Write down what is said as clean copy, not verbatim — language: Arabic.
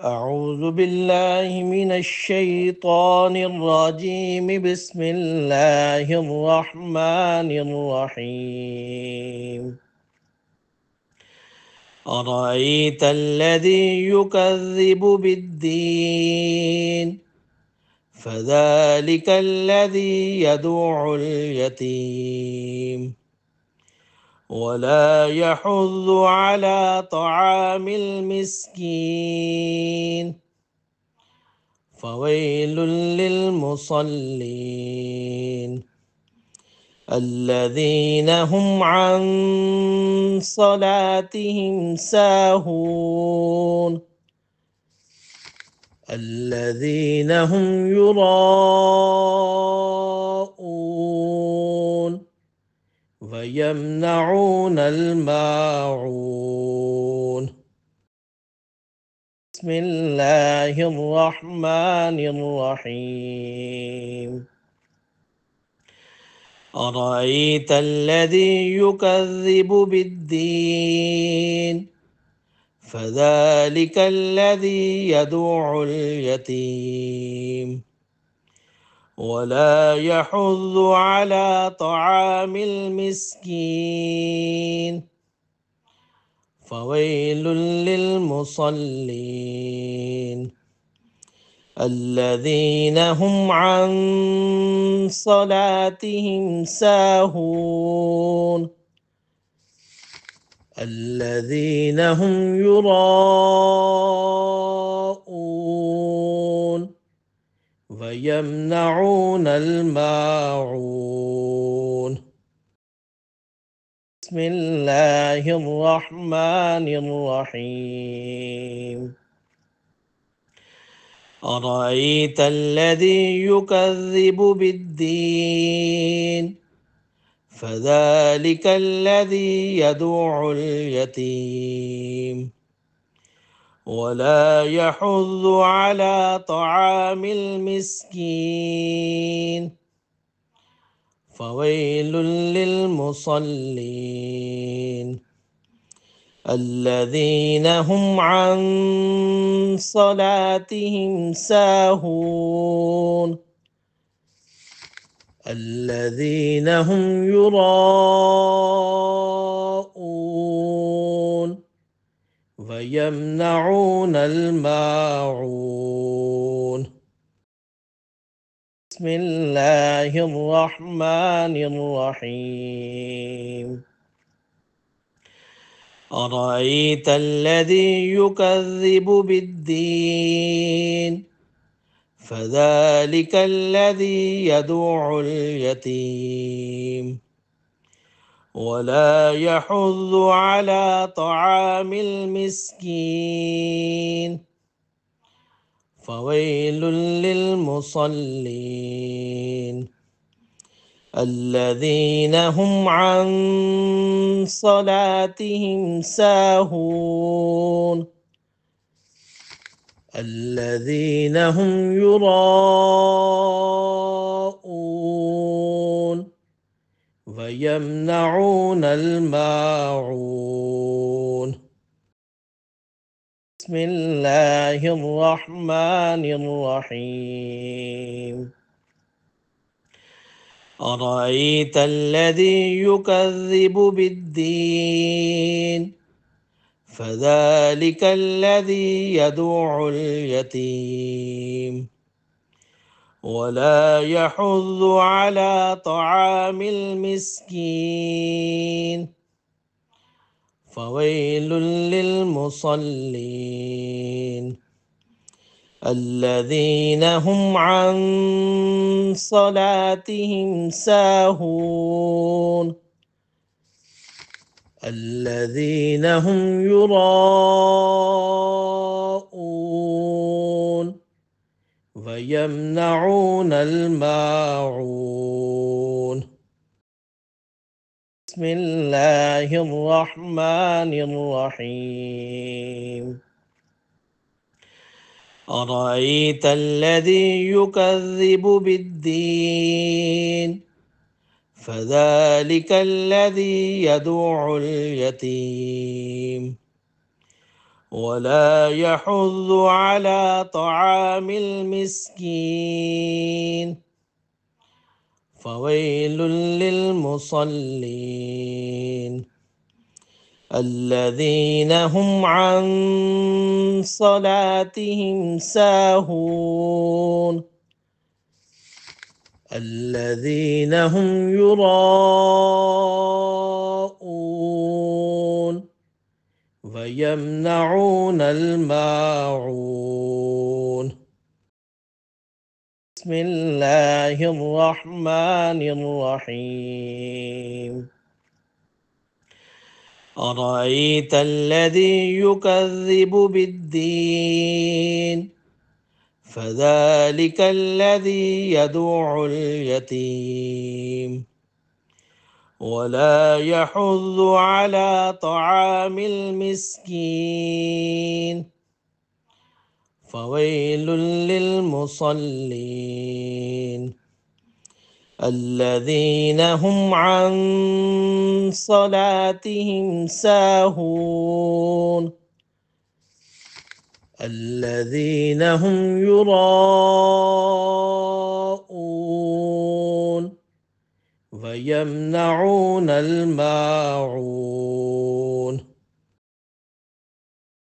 أعوذ بالله من الشيطان الرجيم. بسم الله الرحمن الرحيم. أرأيت الذي يكذب بالدين فذلك الذي يدع اليتيم ولا يحض على طعام المسكين فويل للمصلين الذين هم عن صلاتهم ساهون الذين هم يراءون ويمنعون الماعون. بسم الله الرحمن الرحيم. أرأيت الذي يكذب بالدين فذلك الذي يدع اليتيم ولا يحض على طعام المسكين فويل للمصلين الذين هم عن صلاتهم ساهون الذين هم يراءون ويمنعون الماعون. بسم الله الرحمن الرحيم. أرأيت الذي يكذب بالدين فذلك الذي يدع اليتيم ولا يحض على طعام المسكين فويل للمصلين الذين هم عن صلاتهم ساهون الذين هم يراءون ويمنعون الماعون. بسم الله الرحمن الرحيم. أرأيت الذي يكذب بالدين فذلك الذي يدع اليتيم ولا يحض على طعام المسكين فويل للمصلين الذين هم عن صلاتهم ساهون الذين هم يراءون ويمنعون الماعون. بسم الله الرحمن الرحيم. أرأيت الذي يكذب بالدين فذلك الذي يدع اليتيم ولا يحض على طعام المسكين فويل للمصلين الذين هم عن صلاتهم ساهون الذين هم يراءون ويمنعون الماعون. بسم الله الرحمن الرحيم. أرأيت الذي يكذب بالدين فذلك الذي يدع اليتيم ولا يحض على طعام المسكين فويل للمصلين الذين هم عن صلاتهم ساهون الذين هم يراءون ويمنعون الماعون بسم الله الرحمن الرحيم أرأيت الذي يكذب بالدين فذلك الذي يدع اليتيم ولا يحض على طعام المسكين فويل للمصلين الذين هم عن صلاتهم ساهون الذين هم يراءون ويمنعون الماعون